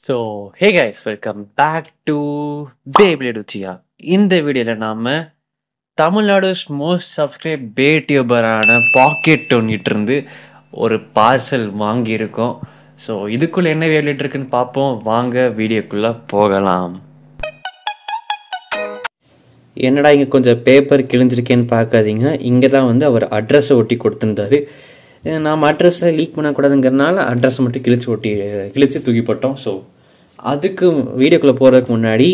So hey guys welcome back to பேப்ளேட் உச்சியா. இந்த வீடியோவில் நாம் தமிழ்நாடுஸ் மோஸ்ட் சப்ஸ்கிரைப் பே டியூபரான பாக்கெட் டோன்கிட்ட இருந்து ஒரு பார்சல் வாங்கியிருக்கோம். ஸோ இதுக்குள்ளே என்ன பேப்ளேட் இருக்குன்னு பார்ப்போம். வாங்க வீடியோக்குள்ளே போகலாம். என்னடா இங்கே கொஞ்சம் பேப்பர் கிழிஞ்சிருக்கேன்னு பார்க்காதீங்க. இங்கே தான் வந்து அவர் அட்ரஸை ஒட்டி கொடுத்துருந்தாரு. நாம் அட்ரஸை லீக் பண்ணக்கூடாதுங்கிறனால அட்ரஸை மட்டும் கிழிச்சு தூக்கி போட்டோம். ஸோ அதுக்கு வீடியோக்குள்ளே போகிறதுக்கு முன்னாடி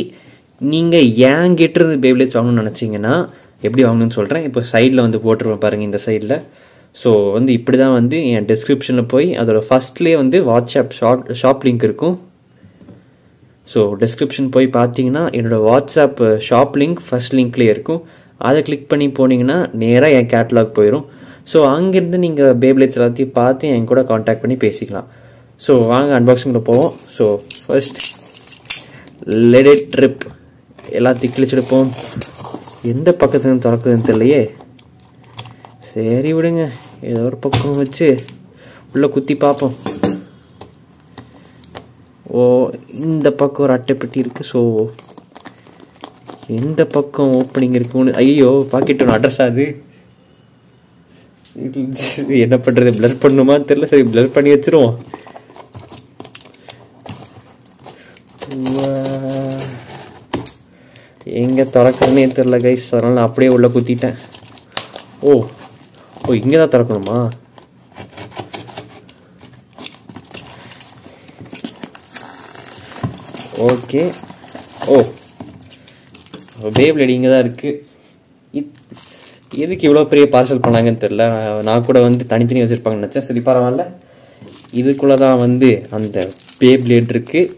நீங்கள் ஏங்கிட்டிருந்து பேப்ளேட்ஸ் வாங்கணும்னு நினச்சிங்கன்னா எப்படி வாங்கணும்னு சொல்கிறேன். இப்போ சைடில் வந்து போட்டுருவேன் பாருங்கள், இந்த சைடில். ஸோ வந்து இப்படி தான் வந்து என் டிஸ்கிரிப்ஷனில் போய் அதோட ஃபஸ்ட்லேயே வந்து வாட்ஸ்அப் ஷாப் லிங்க் இருக்கும். ஸோ டிஸ்கிரிப்ஷன் போய் பார்த்தீங்கன்னா என்னோடய வாட்ஸ்அப் ஷாப் லிங்க் ஃபஸ்ட் லிங்க்லேயே இருக்கும். அதை கிளிக் பண்ணி போனீங்கன்னா நேராக என் கேட்லாக் போயிடும். ஸோ அங்கேருந்து நீங்கள் பேப்ளேட்ஸ் எல்லாத்தையும் பார்த்து என் கூட காண்டாக்ட் பண்ணி பேசிக்கலாம். ஸோ வாங்க அன்பாக்சிங்கில் போவோம். ஸோ ஃபர்ஸ்ட் லெட் ட்ரிப் எல்லாத்தையும் கிழிச்செடுப்போம். எந்த பக்கத்துலேருந்து திறக்குதுன்னு தெரியலையே. சரி விடுங்க, ஏதோ ஒரு பக்கம் வச்சு உள்ளே குத்தி பார்ப்போம். ஓ, இந்த பக்கம் ஒரு அட்டைப்பெட்டி இருக்குது. ஸோ எந்த பக்கம் ஓப்பனிங் இருக்குன்னு, ஐயோ பாக்கெட் ஒன்று அட்ரஸ் ஆகுது. என்ன பண்ணுறது, பிளர் பண்ணுமான்னு தெரியல. சரி பிளர் பண்ணி வச்சிருவோம். எங்கே திறக்கணுன்னே தெரில கைஸ், அதனால் நான் அப்படியே உள்ளே குத்திட்டேன். ஓ ஓ இங்கே தான் திறக்கணுமா? ஓகே. ஓ பேப்ளேட் இங்கே தான் இருக்குது. எதுக்கு இவ்வளோ பெரிய பார்சல் பண்ணாங்கன்னு தெரில. நான் கூட வந்து தனித்தனி வச்சுருப்பாங்கன்னு நினச்சேன். சரி பரவாயில்ல. இதுக்குள்ளே தான் வந்து அந்த பேப்ளேட் இருக்குது.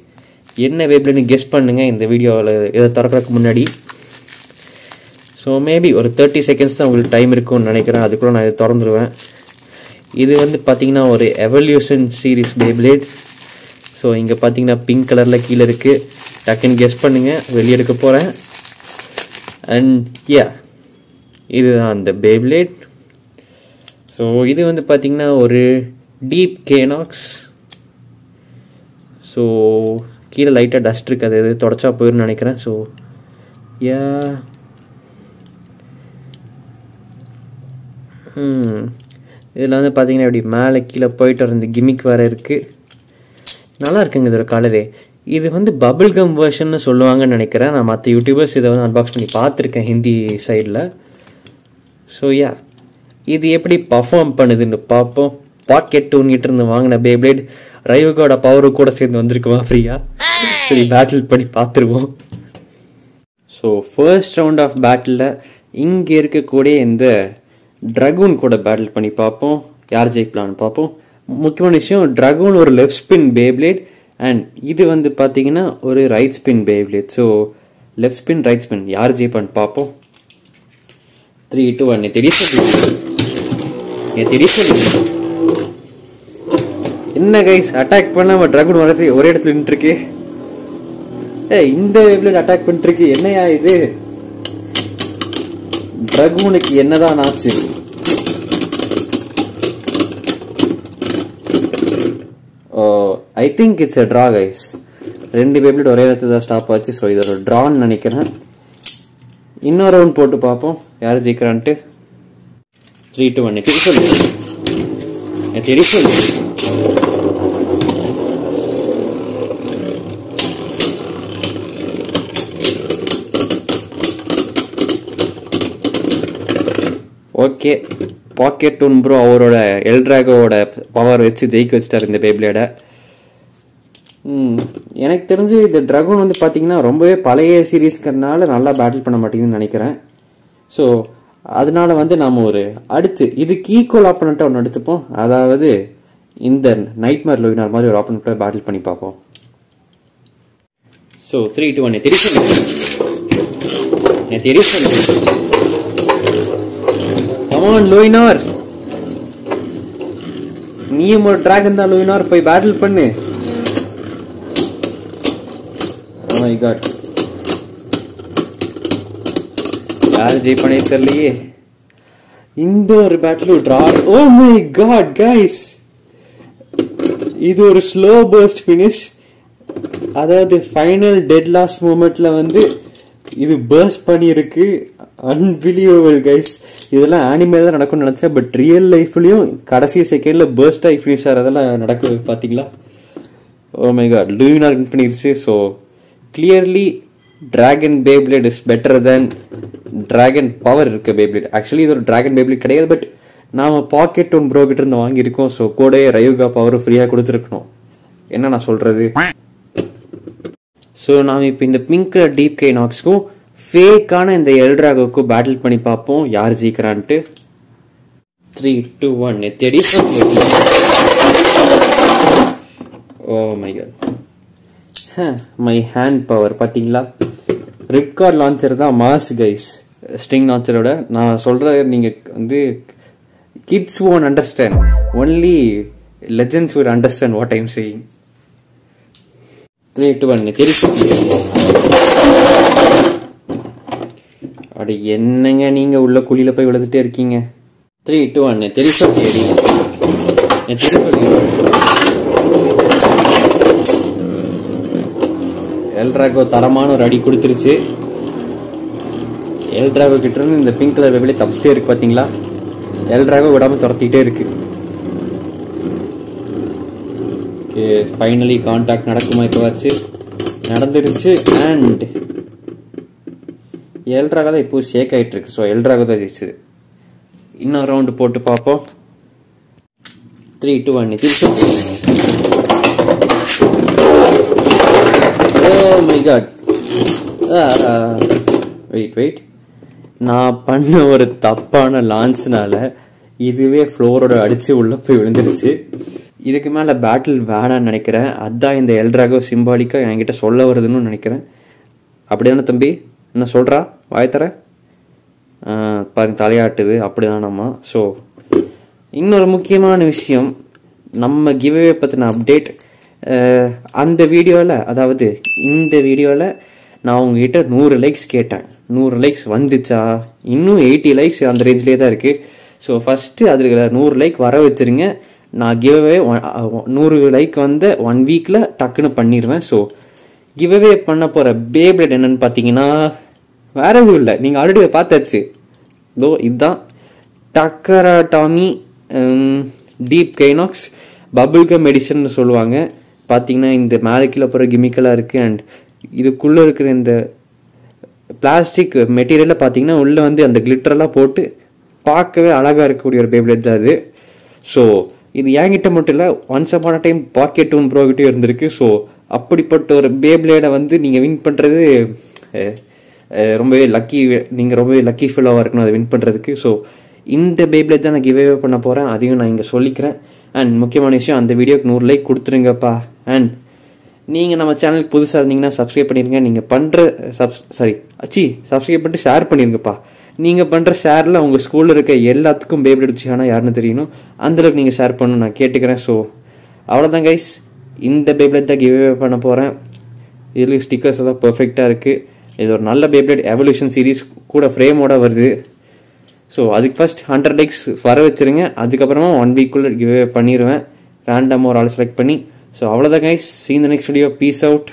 என்ன பேப்ளேட்னு கெஸ் பண்ணுங்கள் இந்த வீடியோவில் இதை திறக்கிறதுக்கு முன்னாடி. ஸோ மேபி ஒரு 30 செகண்ட்ஸ் தான் உங்களுக்கு டைம் இருக்கும்னு நினைக்கிறேன். அதுக்குள்ளே நான் இதை திறந்துருவேன். இது வந்து பார்த்திங்கன்னா ஒரு எவல்யூஷன் சீரீஸ் பேப்ளேட். ஸோ இங்கே பார்த்தீங்கன்னா பிங்க் கலரில் கீழே இருக்குது. டக்குன்னு கெஸ் பண்ணுங்கள், வெளியே எடுக்க போகிறேன். அண்ட் யா, இதுதான் அந்த பேப்ளேட். ஸோ இது வந்து பார்த்திங்கன்னா ஒரு டீப் கேனாக்ஸ். ஸோ கீழே லைட்டாக டஸ்ட் இருக்குது, அது எது தொடச்சா போயிடும்னு நினைக்கிறேன். ஸோ யா இதில் வந்து பார்த்தீங்கன்னா இப்படி மேலே கீழே போயிட்டு வர இந்த கிமிக் வேறு இருக்குது. நல்லா இருக்குங்க இதோட கலரு. இது வந்து பபிள் கம் வெர்ஷன்னு சொல்லுவாங்கன்னு நினைக்கிறேன். நான் மற்ற யூடியூபர்ஸ் இதை வந்து அன்பாக்ஸ் பண்ணி பார்த்துருக்கேன் ஹிந்தி சைடில். ஸோ யா, இது எப்படி பர்ஃபார்ம் பண்ணுதுன்னு பார்ப்போம். பாக்கெட் டூன்கிட்ட இருந்து வாங்கின பேப்ளேட் ரைவுகோட பவரு கூட சேர்ந்து வந்திருக்குமா ஃப்ரீயா? சரி பேட்டில் பண்ணி பார்த்துருவோம். ஸோ ஃபர்ஸ்ட் ரவுண்ட் ஆஃப் பேட்டிலில் இங்கே இருக்கக்கூடிய இந்த ட்ரகூன் கூட பேட்டில் பண்ணி பார்ப்போம். யார் ஜெயிக்கலான்னு பார்ப்போம். முக்கியமான விஷயம், ட்ரகூன் ஒரு லெஃப்ட் ஸ்பின் பேப்ளேட் அண்ட் இது வந்து பார்த்தீங்கன்னா ஒரு right spin beyblade. So left spin right spin யார் ஜெயிப்பான்னு பார்ப்போம். 3, 2, 1 தெரிய சொல்லு. என்ன கைஸ், அட்டாக் பண்ணாம ட்ராகன் வரது ஒரே இடத்துல நின்றுருக்கு. இந்த பேப்ளேட் அட்டாக் பண்ணிட்டு இருக்கு. என்னையா இது? ட்ராகனுக்கு என்னதான் ஆச்சு? I think it's a draw guys. 2 beyblade ஒரே இடத்துல தான் ஸ்டாப் ஆச்சு. ஸோ இது ஒரு ட்ரான்னு நினைக்கிறேன். இன்னொரு ரவுண்ட் போட்டு பார்ப்போம் யார் ஜெயிக்கிறான்ட்டு. 3, 2, 1 தெரிய சொல்லு. ஓகே, பாக்கெட் டூன் ப்ரோ அவரோட எல்ட்ராகோட பவர் வச்சு ஜெயிக்க வச்சிட்டார் இந்த பேப்ளேடை. எனக்கு தெரிஞ்சு இந்த ட்ராகன் வந்து பார்த்தீங்கன்னா ரொம்பவே பழைய சீரீஸ்கிறதுனால நல்லா பேட்டில் பண்ண மாட்டேங்குதுன்னு நினைக்கிறேன். ஸோ அதனால வந்து நாம் ஒரு அடுத்து இதுக்கு ஈக்குவல் ஆப்பனண்ட்டாக ஒன்று எடுத்துப்போம். அதாவது இந்த நைட்மேர் லோயினார் மாதிரி ஒரு ஆப்பனண்ட்டாக பேட்டில் பண்ணி பார்ப்போம். ஸோ 3, 2, 1 தெரிய சொல்லு. கமான் லோயினார், நீயும் ஒரு டிராகன் தான் லோயினார், போய் பேட்டில் பண்ணு. ஓ மை காட், யார் ஜெயிப்பானே தெரியலையே. இந்த ஒரு battle draw. Oh my god guys, இது ஒரு ஸ்லோ பர்ஸ்ட் ஃபினிஷ். அதாவது ஃபைனல் டெட் லாஸ்ட் மூமெண்ட்ல வந்து இது பர்ஸ்ட் பண்ணியிருக்கு. Unbelievable guys. இதெல்லாம் ஆனிமே தான் நடக்கும்னு நினைச்சேன், பட் ரியல் லைஃப்லயும் கடைசி செகண்ட்ல பர்ஸ்ட் ஆகி ஃபினிஷ் ஆகிறதெல்லாம் நடக்குது பாத்தீங்களா? ஓ மை காட், லூமினார் வின் பண்ணிருச்சு. So clearly dragon beyblade is better then dragon power இருக்க பேப்ளேட். ஆக்சுவலி இது ஒரு டிராகன் பேப்ளேட் கிடையாது, பட் நாம பாக்கெட் ஒன் ப்ரோ கிட்ட இருந்து வாங்கியிருக்கோம். ஸோ கூடயே ரயுகா பவர் ஃப்ரீயா கொடுத்துருக்கணும். என்ன நான் சொல்றது? ஸோ நாம் இப்போ இந்த பிங்க் டீப் கைனாக்ஸ்க்கும் ஃபேக்கான இந்த எல்ட்ராகோக்கும் பேட்டில் பண்ணி பார்ப்போம் யார் ஜெயிக்கிறான்ட்டு. 3, 2, 1 தேடி. Oh my god, my hand power பார்த்தீங்களா? ரிப்கார்ட் லான்ச்சர் தான் மாஸ் கைஸ் ஸ்ட்ரிங் லான்ச்சரோட. நான் சொல்ற நீங்க வந்து kids won't understand, only legends will understand what I'm saying. 3, 2, 1 தெரியும். அட என்னங்க நீங்க உள்ள குழியில போய் விழுந்துட்டே இருக்கீங்க. 3, 2, 1 தெரியும். எல்ட்ராகோ தரமான ஒரு அடி கொடுத்துருச்சு. எல்ட்ராகோ கிட்ட இருந்து இந்த பிங்க் கலர் வெளியே தப்பிச்சிட்டே இருக்கு பாத்தீங்களா? எல்ட்ராகோ விடாம துரத்திட்டே இருக்கு. ஓகே, ஃபைனலி கான்டாக்ட் நடக்குமா? இப்போவாச்சு நடந்துருச்சு. அண்ட் எல்ட்ராகோ தான் இப்போ ஷேக் ஆயிட்டு இருக்கு. ஸோ எல்ட்ராகோ தான் ஜெயிச்சது. இன்னொரு ரவுண்டு போட்டு பார்ப்போம். 3, 2, 1 திருப்பி. Oh my god. வெயிட், நான் பண்ண ஒரு தப்பான லான்ச்னால இதுவே ஃப்ளோரோட அடிச்சு உள்ள போய் விழுந்துருச்சு. இதுக்கு மேல பேட்டில் வேணான்னு நினைக்கிறேன். அதான் இந்த எல்ட்ராகோ சிம்பாலிக்கா என்கிட்ட சொல்ல வருதுன்னு நினைக்கிறேன். அப்படிதானே தம்பி? என்ன சொல்றா? வாய்த்தர பாருங்க, தலையாட்டுது. அப்படிதான் நம்ம. ஸோ இன்னொரு முக்கியமான விஷயம், நம்ம கிவ்அவே பத்தின அப்டேட். அந்த வீடியோவில், அதாவது இந்த வீடியோவில் நான் உங்ககிட்ட 100 லைக்ஸ் கேட்டேன். 100 லைக்ஸ் வந்துச்சா? இன்னும் 80 லைக்ஸ் அந்த ரேஞ்சிலே தான் இருக்குது. ஸோ ஃபஸ்ட்டு அதில் 100 லைக் வர வச்சுருங்க. நான் கிவ்அவே 100 லைக் வந்து 1 வீக்கில் டக்குன்னு பண்ணிடுவேன். ஸோ கிவ்அவே பண்ண போகிற பேப்ளேட் என்னன்னு பார்த்தீங்கன்னா வேற எதுவும் இல்லை, நீங்கள் ஆல்ரெடி பார்த்தாச்சு. இதோ இதுதான் டக்கரா டாமி டீப் கைனாக்ஸ் பபிள்கம் எடிஷன் சொல்லுவாங்க. பார்த்தீங்கன்னா இந்த மேலக்கில் போகிற கிமிக்கலாக இருக்குது. அண்ட் இதுக்குள்ளே இருக்கிற இந்த பிளாஸ்டிக் மெட்டீரியலில் பார்த்தீங்கன்னா உள்ளே வந்து அந்த கிளிட்டரெல்லாம் போட்டு பார்க்கவே அழகாக இருக்கக்கூடிய ஒரு பேப்ளேட் தான் அது. ஸோ இது என்கிட்ட மட்டும் இல்லை, ஒன்ஸ் அப்பான டைம் பாக்கெட் ஒன் ப்ரோகிட்டே இருந்திருக்கு. ஸோ அப்படிப்பட்ட ஒரு பேப்ளேடை வந்து நீங்கள் வின் பண்ணுறது ரொம்பவே லக்கி. நீங்கள் ரொம்பவே லக்கி ஃபீலாக இருக்கணும் அதை வின் பண்ணுறதுக்கு. ஸோ இந்த பேப்ளேட் தான் நான் கிவ்அவே பண்ண போகிறேன். அதையும் நான் இங்கே சொல்லிக்கிறேன். அண்ட் முக்கியமான விஷயம், அந்த வீடியோக்கு 100 லைக் கொடுத்துருங்கப்பா. அண்ட் நீங்கள் நம்ம சேனலுக்கு புதுசாக இருந்தீங்கன்னா சப்ஸ்கிரைப் பண்ணிடுங்க. நீங்கள் பண்ணுற சப்ஸ்கிரைப் பண்ணிட்டு ஷேர் பண்ணிடுங்கப்பா. நீங்கள் பண்ணுற ஷேரில் உங்கள் ஸ்கூலில் இருக்க எல்லாத்துக்கும் பேப்ளேட் வச்சுக்கானா யாருன்னு தெரியணும். அந்தளவுக்கு நீங்கள் ஷேர் பண்ணணும் நான் கேட்டுக்கிறேன். ஸோ அவ்வளோதான் கைஸ், இந்த பேப்ளேட் தான் கிவ்அவே பண்ண போகிறேன். இதுலேயும் ஸ்டிக்கர்ஸ் எல்லாம் பர்ஃபெக்டாக இருக்குது. இது ஒரு நல்ல பேப்ளேட், எவல்யூஷன் சீரீஸ் கூட ஃப்ரேமோட வருது. ஸோ அதுக்கு ஃபர்ஸ்ட் 100 லைக்ஸ் வர வச்சுருங்க. அதுக்கப்புறமா 1 வீக்குள்ளே கிவ்அவே பண்ணிடுவேன், ரேண்டமாக ஒரு ஆள் செலக்ட் பண்ணி. ஸோ அவ்வளோதான் guys, see you in the next video. Peace out.